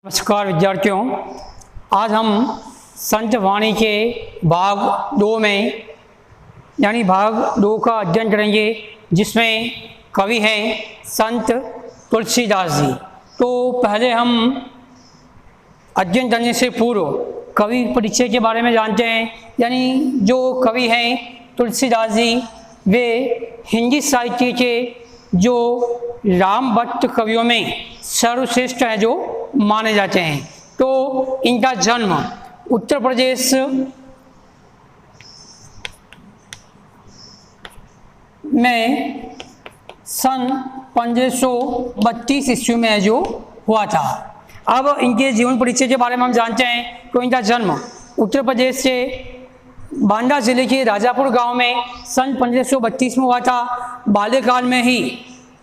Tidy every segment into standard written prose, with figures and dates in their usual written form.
नमस्कार विद्यार्थियों, आज हम संत वाणी के भाग 2 में यानी भाग 2 का अध्ययन करेंगे, जिसमें कवि हैं संत तुलसीदास जी। तो पहले हम अध्ययन करने से पूर्व कवि परिचय के बारे में जानते हैं। यानी जो कवि हैं तुलसीदास जी, वे हिंदी साहित्य के जो राम भक्त कवियों में सर्वश्रेष्ठ हैं, जो माने जाते हैं। तो इनका जन्म उत्तर प्रदेश में सन 1532 ईस्वी में जो हुआ था। अब इनके जीवन परिचय के बारे में हम जानते हैं। तो इनका जन्म उत्तर प्रदेश से बांदा जिले के राजापुर गांव में सन 1532 में हुआ था। बाल्यकाल में ही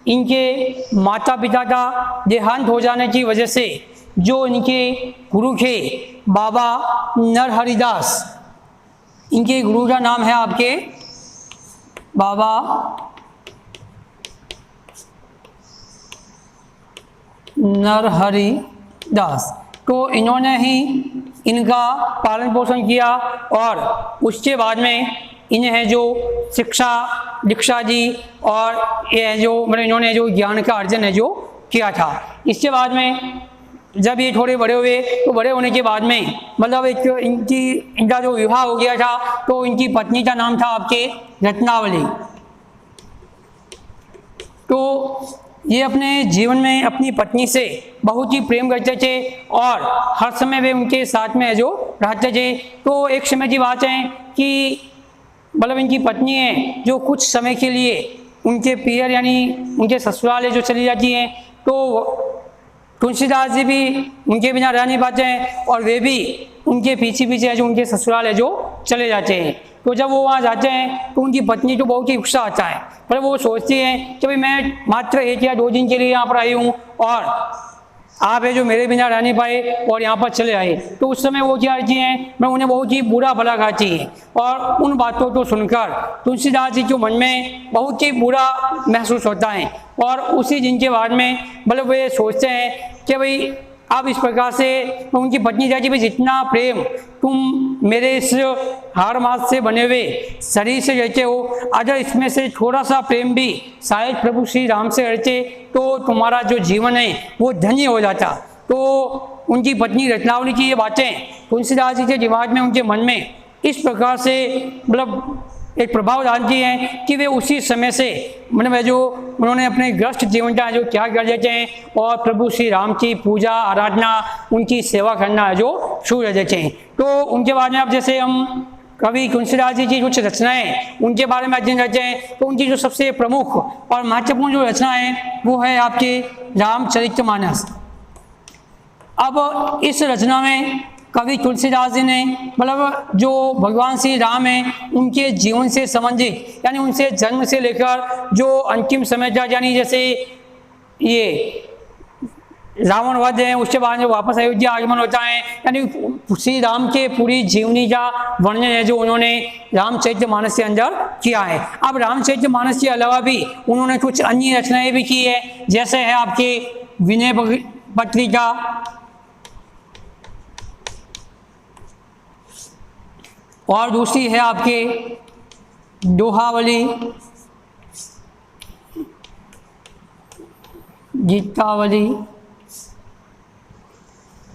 इनके माता पिता का देहांत हो जाने की वजह से जो इनके गुरु थे बाबा नरहरिदास, इनके गुरु का नाम है आपके बाबा नरहरिदास। तो इन्होंने ही इनका पालन पोषण किया और उसके बाद में इन्हें जो शिक्षा दीक्षा दी और ये जो इन्होंने जो ज्ञान का अर्जन है जो किया था। इसके बाद में जब ये थोड़े बड़े हुए, तो बड़े होने के बाद में इनका जो विवाह हो गया था, तो इनकी पत्नी का नाम था आपके रत्नावली। तो ये अपने जीवन में अपनी पत्नी से बहुत ही प्रेम करते थे और हर समय वे उनके साथ में जो रहते थे। तो एक समय की बात है कि इनकी पत्नी है जो कुछ समय के लिए उनके पियर यानी उनके ससुराल जो चली जाती हैं। तो तुलसीदास जी भी उनके बिना रह नहीं पाते हैं और वे भी उनके पीछे पीछे जो उनके ससुराल है जो चले जाते हैं। तो जब वो वहाँ जाते हैं तो उनकी पत्नी को बहुत ही गुस्सा आता है, पर वो सोचती हैं कि भाई मैं मात्र 1 या 2 दिन के लिए यहाँ पर आई हूँ और आप है जो मेरे बिना रह नहीं पाए और यहाँ पर चले आए। तो उस समय वो क्या करती हैं, मैं उन्हें बहुत ही बुरा भला कहती है और उन बातों को सुनकर तुलसीदास जी के मन में बहुत ही बुरा महसूस होता है। और उसी दिन के बाद में वे सोचते हैं कि भाई अब इस प्रकार से उनकी पत्नी कहती भाई जितना प्रेम तुम मेरे इस हाड़ मास से बने हुए शरीर से रहते हो, अगर इसमें से थोड़ा सा प्रेम भी शायद प्रभु श्री राम से रहते तो तुम्हारा जो जीवन है वो धन्य हो जाता। तो उनकी पत्नी रत्नावली की ये बातें तुलसीदास जी के दिमाग में, उनके मन में इस प्रकार से एक प्रभाव डालती हैं कि वे उसी समय से जो उन्होंने अपने ग्रस्त जीवन का जो त्याग कर देते हैं और प्रभु श्री राम की पूजा आराधना, उनकी सेवा करना है जो शुरू कर देते हैं। तो उनके बाद में अब जैसे हम कवि तुलसीदास जी की कुछ रचनाएं उनके बारे में अध्ययन करते हैं, तो उनकी जो सबसे प्रमुख और महत्वपूर्ण जो रचना है वो है आपके रामचरितमानस। अब इस रचना में कवि तुलसीदास जी ने जो भगवान श्री राम हैं उनके जीवन से संबंधित यानी उनसे जन्म से लेकर जो अंतिम समय तक, यानी जैसे ये रावण वध है उसके बाद जो वापस अयोध्या आगमन होता है, यानी श्री राम के पूरी जीवनी का वर्णन है जो उन्होंने रामचरितमानस के अंदर किया है। अब रामचरितमानस के अलावा भी उन्होंने कुछ अन्य रचनाएं भी की है, जैसे है आपके विनय पत्रिका और दूसरी है आपके दोहावली, गीतावली,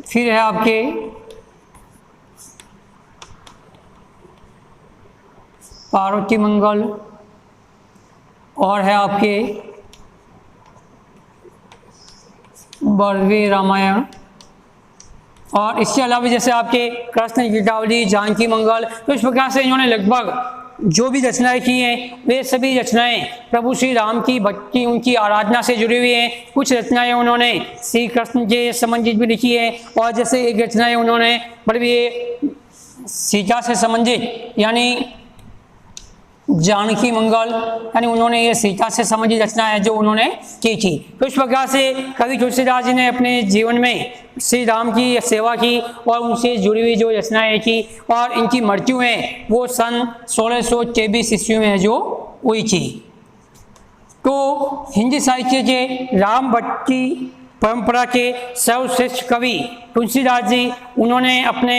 फिर है आपके पार्वती मंगल और है आपके बर्वे रामायण। और इसके अलावा जैसे आपके कृष्ण गीतावली, जानकी मंगल। तो इस प्रकार से इन्होंने लगभग जो भी रचनाएं की हैं वे सभी रचनाएं प्रभु श्री राम की भक्ति, उनकी आराधना से जुड़ी हुई हैं। कुछ रचनाएं उन्होंने श्री कृष्ण के संबंधित भी लिखी है और जैसे एक रचनाएं उन्होंने ये सीता से संबंधित यानी जानकी मंगल, यानी उन्होंने ये सीता से संबंधित रचना है जो उन्होंने की थी। तो इस प्रकार से कवि तुलसीदास जी ने अपने जीवन में श्री राम की सेवा की और उनसे जुड़ी हुई जो रचनाएं की और इनकी मृत्यु है वो सन 1623 ईस्वी में जो हुई थी। तो हिंदी साहित्य के राम भक्ति परंपरा के सर्वश्रेष्ठ कवि तुलसीदास जी, उन्होंने अपने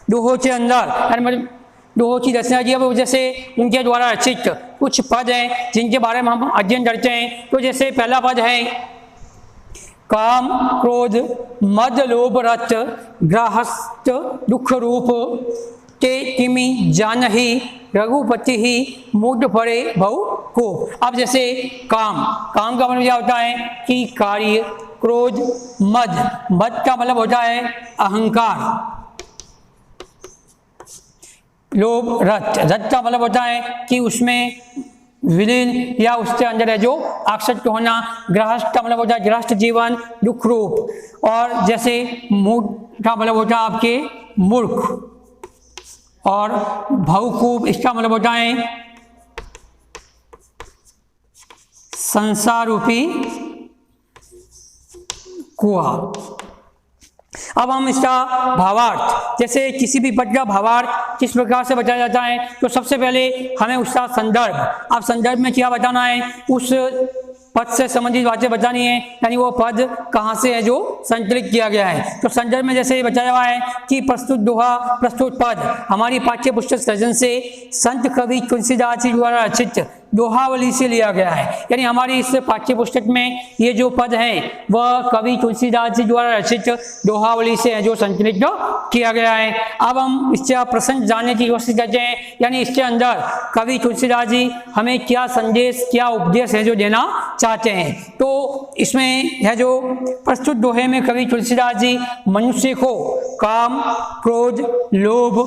दोहों के अंदर दोहों की रचना की। अब जैसे उनके द्वारा रचित कुछ पद हैं जिनके बारे में हम अध्ययन करते हैं। तो जैसे पहला पद है, काम क्रोध मद लोभ रत ग्राहस्थ दुख रूप ते तिमि जानहि रघुपति ही मूड पड़े भव को। अब जैसे काम का मतलब क्या होता है कि कार्य, क्रोध मद का मतलब होता है अहंकार, लोभ रत का मतलब होता है कि उसमें विलीन या उसके अंदर है जो आसक्त होना, गृहस्थ का मतलब होता है गृहस्थ जीवन दुख रूप, और जैसे मूड का मतलब होता है आपके मूर्ख, और भवकूप इसका मतलब होता है संसार रूपी कुआं। अब हम इसका भावार्थ, जैसे किसी भी पद का भावार्थ किस प्रकार से बताया जाता है, तो सबसे पहले हमें उसका संदर्भ, अब संदर्भ में क्या बताना है, उस पद से संबंधित बातें बतानी है, यानी वो पद कहाँ से है जो संकलित किया गया है। तो संदर्भ में जैसे बताया हुआ है कि प्रस्तुत दोहा प्रस्तुत पद हमारी पाठ्य पुस्तक सृजन से संत कवि तुलसीदास जी द्वारा रचित दोहावली से लिया गया है। यानी हमारी इस पाठ्य पुस्तक में ये जो पद है वह कवि तुलसीदास जी द्वारा रचित दोहावली से है जो संकलित किया गया है। अब हम इसका प्रसंग जानने की कोशिश करते हैं, यानी इसके अंदर कवि तुलसीदास जी हमें क्या संदेश, क्या उपदेश है जो देना चाहते हैं। तो इसमें है जो प्रस्तुत दोहे में कवि तुलसीदास जी मनुष्य को काम क्रोध लोभ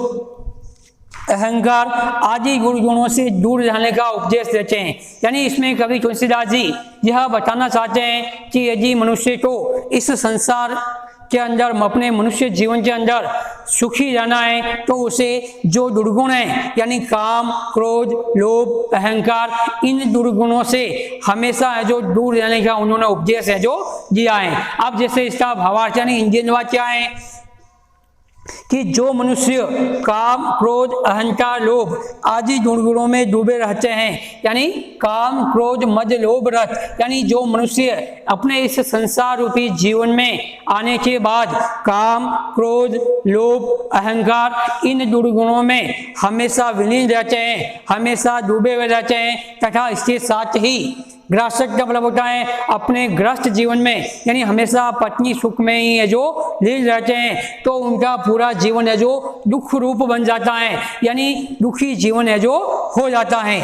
अहंकार आदि गुणों से दूर रहने का उपदेश देते हैं। यानी इसमें कवि तुलसीदास जी यह बताना चाहते हैं कि यदि मनुष्य को इस संसार के अंदर, अपने मनुष्य जीवन के अंदर सुखी रहना है तो उसे जो दुर्गुण है यानी काम क्रोध लोभ अहंकार, इन दुर्गुणों से हमेशा है जो दूर रहने का उन्होंने उपदेश है जो दिया है। अब जैसे इसका भावार्थ यानी इंडियन वाक्य क्या है कि जो मनुष्य काम क्रोध अहंकार लोभ आदि दुर्गुणों में डूबे रहते हैं, यानी काम क्रोध मद लोभ रत, यानी जो मनुष्य अपने इस संसार रूपी जीवन में आने के बाद काम क्रोध लोभ अहंकार इन दुर्गुणों में हमेशा विलीन रहते हैं, हमेशा डूबे हुए रहते हैं, तथा इसके साथ ही गृहस्थ का मतलब होता है अपने गृहस्थ जीवन में, यानी हमेशा पत्नी सुख में ही है जो लीन रहते हैं, तो उनका पूरा जीवन है जो दुख रूप बन जाता है, यानी दुखी जीवन है जो हो जाता है।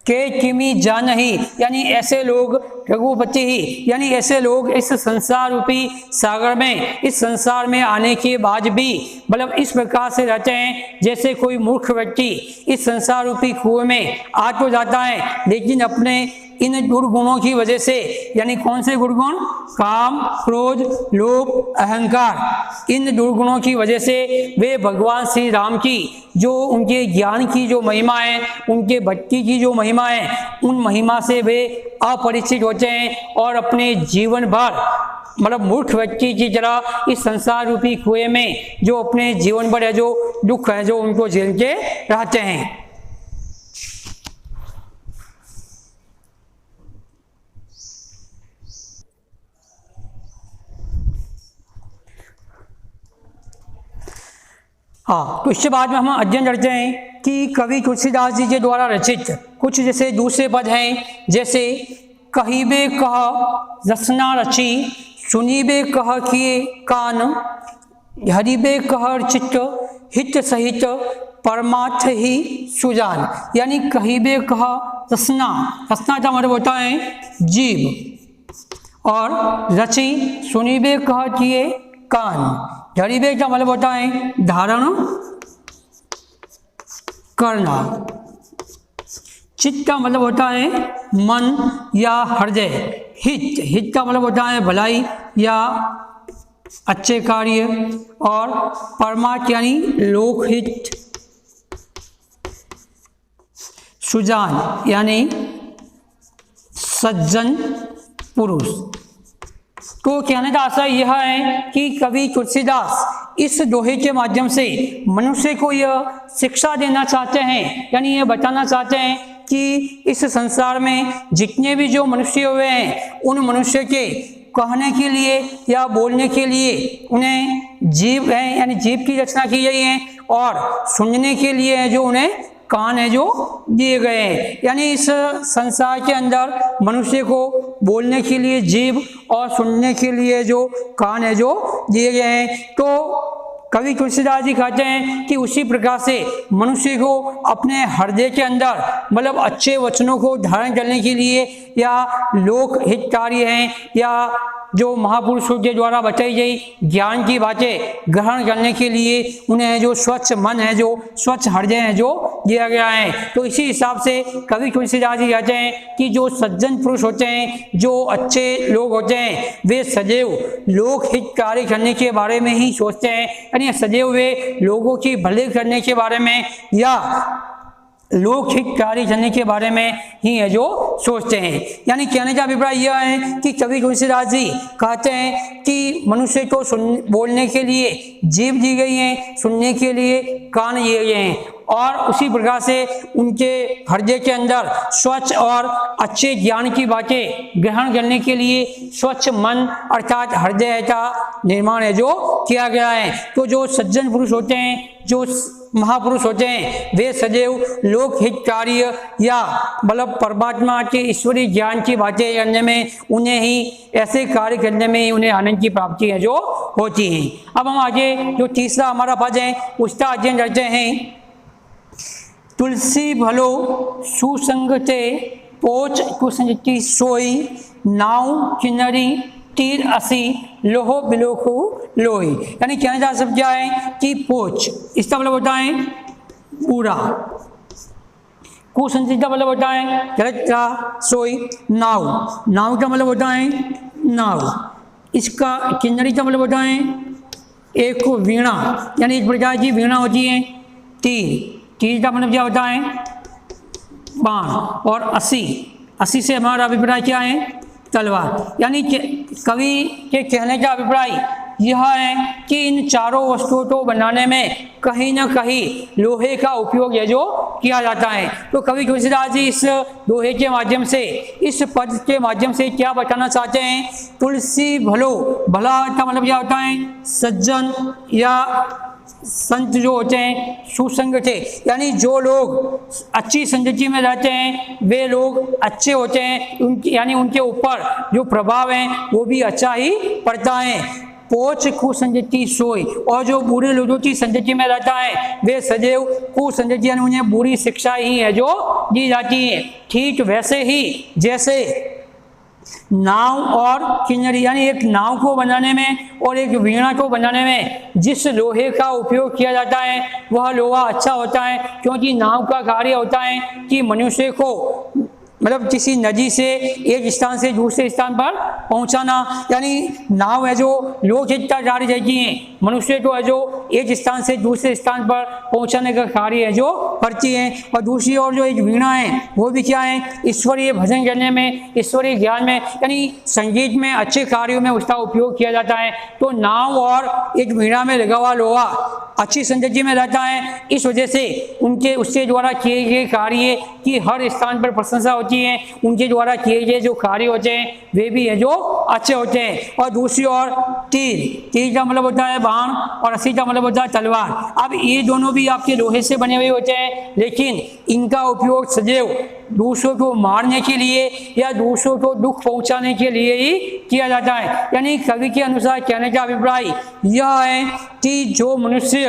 के किमी जानहि, यानी ऐसे लोग रघुपति ही, यानी ऐसे लोग इस संसार रूपी सागर में, इस संसार में आने के बाद भी मतलब इस प्रकार से रहते हैं जैसे कोई मूर्ख व्यक्ति इस संसार रूपी कुएं में आ तो जाता है लेकिन अपने इन दुर्गुणों की वजह से, यानी कौन से दुर्गुण, काम क्रोध लोभ अहंकार, इन दुर्गुणों की वजह से वे भगवान श्री राम की जो उनके ज्ञान की जो महिमा है, उनके भक्ति की जो महिमा है, उन महिमा से वे अपरिचित होते हैं और अपने जीवन भर मतलब मूर्ख व्यक्ति की तरह इस संसार रूपी कुएं में जो अपने जीवन भर है जो दुख है जो उनको झेल के रहते हैं। हाँ, तो इसके बाद में हम अध्ययन करते हैं कि कवि तुलसीदास जी के द्वारा रचित कुछ जैसे दूसरे पद हैं, जैसे कहिबे कह रसना रची सुनीबे कह किए कान हरिबे कह चित्त हित सहित परमार्थ ही सुजान, यानी कहिबे कह रसना, रसना का मतलब होता है जीव, और रची सुनीबे कह किए कान, हरिबे का मतलब होता है धारण करना, चित्त का मतलब होता है मन या हृदय, हित का मतलब होता है भलाई या अच्छे कार्य, और परमार्थ यानी लोकहित, सुजान यानी सज्जन पुरुष। तो कहने का आशय यह है कि कवि तुलसीदास इस दोहे के माध्यम से मनुष्य को यह शिक्षा देना चाहते हैं, यानी यह बताना चाहते हैं कि इस संसार में जितने भी जो मनुष्य हुए हैं उन मनुष्य के कहने के लिए या बोलने के लिए उन्हें जीभ है यानी जीभ की रचना की गई है, और सुनने के लिए है जो उन्हें कान है जो दिए गए हैं। यानी इस संसार के अंदर मनुष्य को बोलने के लिए जीभ और सुनने के लिए जो कान है जो दिए गए हैं। तो कवि तुलसीदास जी कहते हैं कि उसी प्रकार से मनुष्य को अपने हृदय के अंदर मतलब अच्छे वचनों को धारण करने के लिए या लोक हितकारी हैं या जो महापुरुषों के द्वारा बताई गई ज्ञान की बातें ग्रहण करने के लिए उन्हें जो स्वच्छ मन है जो स्वच्छ हृदय है जो दिया गया है। तो इसी हिसाब से कवि तुलसीदास जी कहते हैं कि जो सज्जन पुरुष होते हैं, जो अच्छे लोग होते हैं, वे सदैव लोक हित कार्य करने के बारे में ही सोचते हैं। यानी सदैव वे लोगों की भले करने के बारे में या लोक हित कार्य करने के बारे में ही है जो सोचते हैं। यानी कहने का अभिप्राय यह है कि कवि तुलसीदास जी कहते हैं कि मनुष्य को बोलने के लिए जीभ दी गई है, सुनने के लिए कान दिए गए हैं, और उसी प्रकार से उनके हृदय के अंदर स्वच्छ और अच्छे ज्ञान की बातें ग्रहण करने के लिए स्वच्छ मन अर्थात हृदय का निर्माण है जो किया गया है। तो जो सज्जन पुरुष होते हैं, जो महापुरुष होते हैं, वे सदैव लोक हित कार्य या मतलब परमात्मा के ईश्वरीय ज्ञान की बातें करने में उन्हें ही ऐसे कार्य करने में ही उन्हें आनंद की प्राप्ति है जो होती है। अब हम आगे जो तीसरा हमारा पद है उसका अध्ययन करते हैं। तुलसी भलो सुसंगते पोच कुसंगति सोई नाव किन्नरी तीर असी लोहो बिलोखु लोई। यानी कहने का सब क्या है कि पोच इसका मतलब होता है पूरा, कुसंगति का मतलब होता है गलत का, सोई नाव, नाव का मतलब होता है नाव, इसका किन्नरी का मतलब होता है एक वीणा यानी एक प्रकार की वीणा होती है, तीर, तीर का मतलब क्या होता है बाण, और अस्सी से हमारा अभिप्राय क्या है तलवार। यानी कवि के कहने का अभिप्राय यह है कि इन चारों वस्तुओं को बनाने में कहीं ना कहीं लोहे का उपयोग है जो किया जाता है। तो कवि तुलसीदास जी इस लोहे के माध्यम से, इस पद के माध्यम से क्या बताना चाहते हैं? तुलसी भलो, भला का मतलब क्या होता है सज्जन या संत जो होते हैं सुसंगत है, यानी जो लोग अच्छी संगति में रहते हैं वे लोग अच्छे होते हैं, यानी उनके ऊपर जो प्रभाव है वो भी अच्छा ही पड़ता है। पोच कुसंगति सोई, और जो बुरे लोगों की संगति में रहता है वे सदैव कुसंगति यानी उन्हें बुरी शिक्षा ही है जो दी जाती है। ठीक वैसे ही जैसे नाव और किन्नरी यानी एक नाव को बनाने में और एक वीणा को बनाने में जिस लोहे का उपयोग किया जाता है वह लोहा अच्छा होता है, क्योंकि नाव का कार्य होता है कि मनुष्य को मतलब किसी नदी से एक स्थान से दूसरे स्थान पर पहुंचाना। यानी नाव है जो लोक हित का कार्य करती है, मनुष्य को है जो एक स्थान से दूसरे स्थान पर पहुंचाने का कार्य है जो करती है। और दूसरी ओर जो एक वीणा है वो भी क्या है ईश्वरीय भजन करने में, ईश्वरीय ज्ञान में यानी संगीत में अच्छे कार्यों में उसका उपयोग किया जाता है। तो नाव और एक वीणा में लगा हुआ लोहा अच्छी संगति में रहता है, इस वजह से उनके उसके द्वारा किए गए कार्य की हर स्थान पर प्रशंसा होती है, उनके द्वारा किए गए जो कार्य होते हैं वे भी है जो अच्छे होते हैं। और दूसरी ओर तीर, तीर का मतलब होता है बाण और अस्सी का मतलब होता है तलवार। अब ये दोनों भी आपके लोहे से बने हुए होते हैं, लेकिन इनका उपयोग सदैव दूसरों को मारने के लिए या दूसरों को दुख पहुंचाने के लिए ही किया जाता है। यानी कवि के अनुसार कहने का अभिप्राय यह है कि जो मनुष्य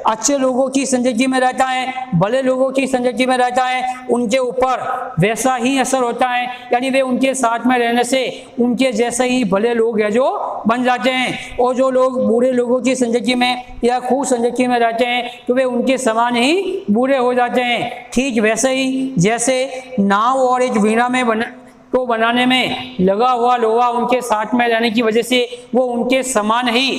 अच्छे लोगों की संगति में रहता है, भले लोगों की संगति में रहता है, उनके ऊपर वैसा ही असर होता है, यानी वे उनके साथ में रहने से उनके जैसे ही भले लोग हैं जो बन जाते हैं। और जो लोग बुरे लोगों की संगति में या कुसंगति में रहते हैं तो वे उनके समान ही बुरे हो जाते हैं। ठीक वैसे ही जैसे नाव और एक वीणा में को बनाने में लगा हुआ लोहा उनके साथ में रहने की वजह से वो उनके समान ही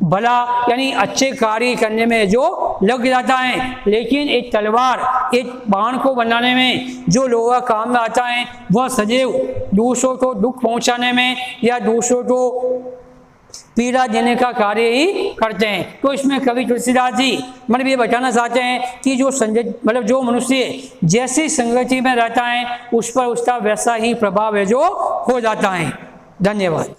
भला यानी अच्छे कार्य करने में जो लग जाता है। लेकिन एक तलवार, एक बाण को बनाने में जो लोहा काम में आता है वह सदैव दूसरों को दुख पहुंचाने में या दूसरों को पीड़ा देने का कार्य ही करते हैं। तो इसमें कवि तुलसीदास जी मतलब ये बताना चाहते हैं कि जो जो मनुष्य जैसी संगति में रहता है उस पर उसका वैसा ही प्रभाव है जो हो जाता है। धन्यवाद।